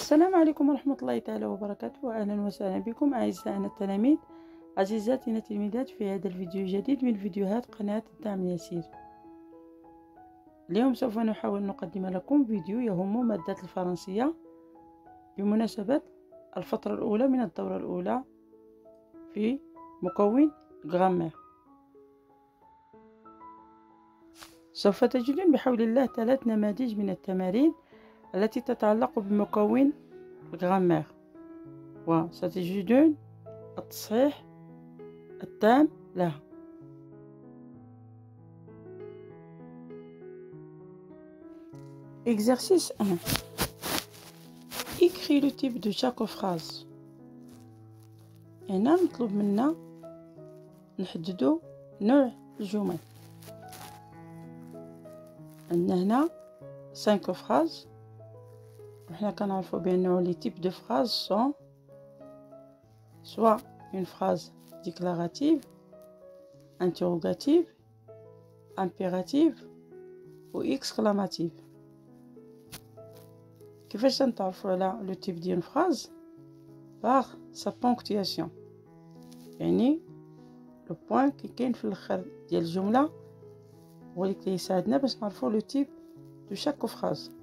السلام عليكم ورحمة الله تعالى وبركاته. أهلا وسهلا بكم أعزائنا التلاميذ، عزيزاتنا التلميذات، في هذا الفيديو الجديد من فيديوهات قناة الدعم اليسير. اليوم سوف نحاول نقدم لكم فيديو يهم مادة الفرنسية بمناسبة الفترة الأولى من الدورة الأولى في مكون غرامير. سوف تجدون بحول الله 3 نماذج من التمارين التي تتعلق بمكون غرامير، وستجدون التصحيح التام لها. Exercice 1. Écris le type de chaque phrase. هنا مطلوب منا نحددو نوع الجمل. عندنا هنا 5 phrases، وحنا كنعرفو بأنه les types de phrases sont soit une phrase déclarative, interrogative, impérative ou exclamative. كيفاش نتعرفو على لو تيب ديال فراز؟ par sa ponctuation، يعني لو بوين كي كاين في الاخر ديال الجمله هو اللي كيساعدنا باش نعرفو لو تيب دو شاك فراز.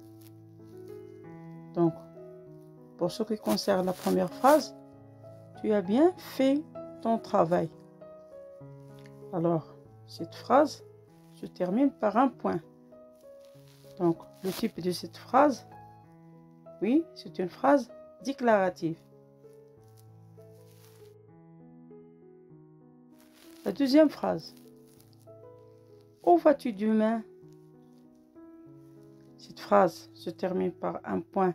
Donc pour ce qui concerne la première phrase, tu as bien fait ton travail. Alors cette phrase se termine par un point. Donc le type de cette phrase, oui, c'est une phrase déclarative. La deuxième phrase, où vas-tu demain? Cette phrase se termine par un point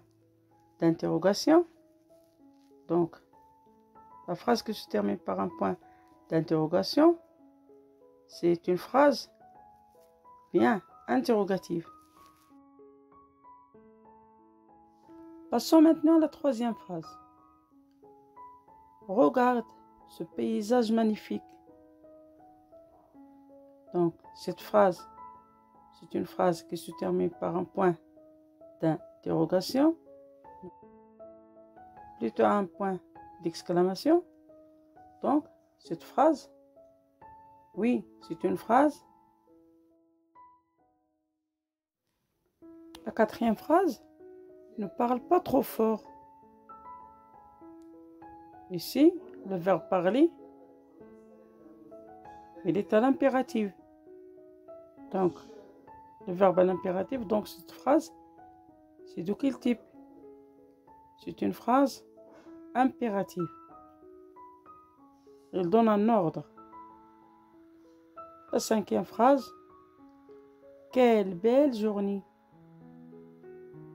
d'interrogation. Donc la phrase qui se termine par un point d'interrogation, c'est une phrase bien interrogative. Passons maintenant à la troisième phrase. Regarde ce paysage magnifique. Donc cette phrase, c'est une phrase qui se termine par un point d'interrogation, plutôt un point d'exclamation. Donc cette phrase, oui, c'est une phrase. La quatrième phrase, ne parle pas trop fort. Ici, le verbe parler, il est à l'impératif. Donc, le verbe à l'impératif, donc cette phrase, c'est de quel type? C'est une phrase impérative. Elle donne un ordre. La cinquième phrase, quelle belle journée.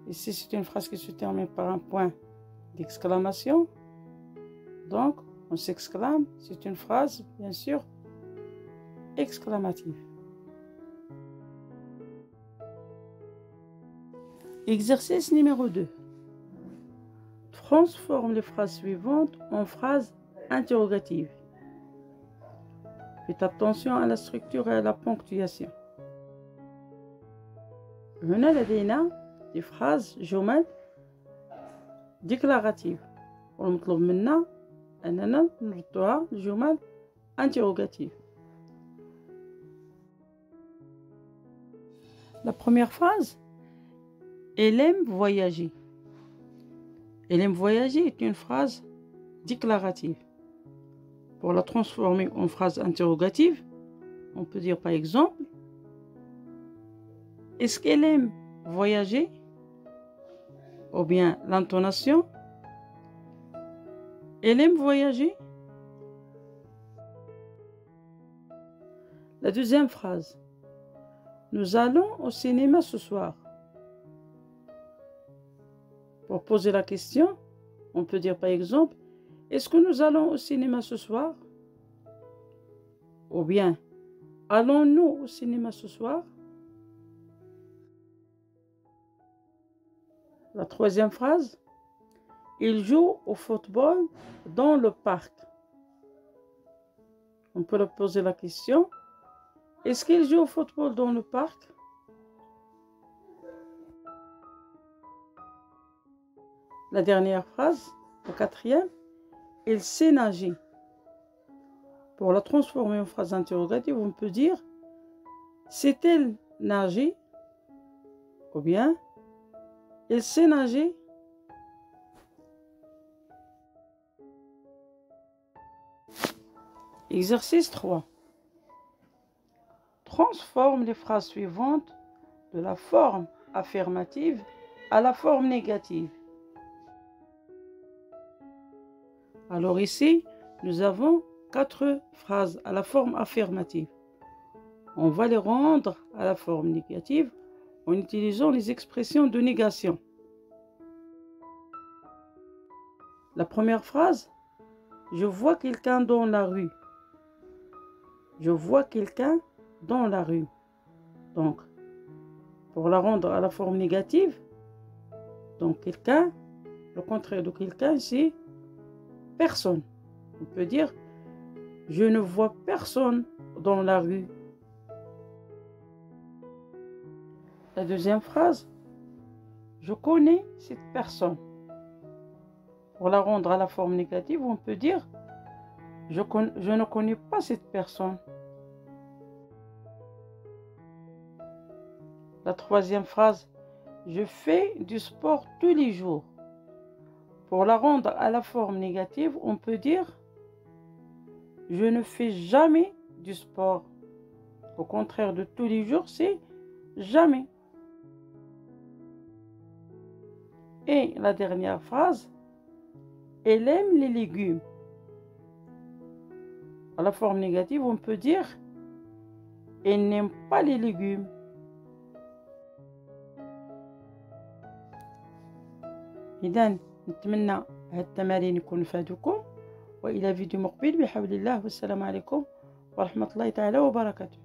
Ici, c'est une phrase qui se termine par un point d'exclamation. Donc, on s'exclame. C'est une phrase, bien sûr, exclamative. Exercice numéro 2. Transforme les phrases suivantes en phrases interrogatives. Faites attention à la structure et à la ponctuation. هنا لدينا des phrases جمل déclaratives، والمطلوب منا أننا نردوها لجمل interrogative. La première phrase, elle aime voyager. Elle aime voyager est une phrase déclarative. Pour la transformer en phrase interrogative, on peut dire par exemple, est-ce qu'elle aime voyager? Ou bien l'intonation, elle aime voyager. La deuxième phrase, nous allons au cinéma ce soir. Pour poser la question, on peut dire par exemple, est-ce que nous allons au cinéma ce soir? Ou bien, allons-nous au cinéma ce soir? La troisième phrase, il joue au football dans le parc. On peut leur poser la question, est-ce qu'il joue au football dans le parc? La dernière phrase, la quatrième, il sait nager. Pour la transformer en phrase interrogative, on peut dire sait-elle nager? Ou bien il sait nager? Exercice 3. Transforme les phrases suivantes de la forme affirmative à la forme négative. Alors ici, nous avons 4 phrases à la forme affirmative. On va les rendre à la forme négative en utilisant les expressions de négation. La première phrase, je vois quelqu'un dans la rue. Je vois quelqu'un dans la rue. Donc, pour la rendre à la forme négative, donc quelqu'un, le contraire de quelqu'un, c'est personne. On peut dire, je ne vois personne dans la rue. La deuxième phrase, je connais cette personne. Pour la rendre à la forme négative, on peut dire, je ne connais pas cette personne. La troisième phrase, je fais du sport tous les jours. Pour la rendre à la forme négative, on peut dire, je ne fais jamais du sport. Au contraire de tous les jours, c'est jamais. Et la dernière phrase, elle aime les légumes. À la forme négative, on peut dire, elle n'aime pas les légumes. إذن نتمنى هاد التمارين يكونوا فادوكم، وإلى فيديو مقبل بحول الله، والسلام عليكم ورحمة الله تعالى وبركاته.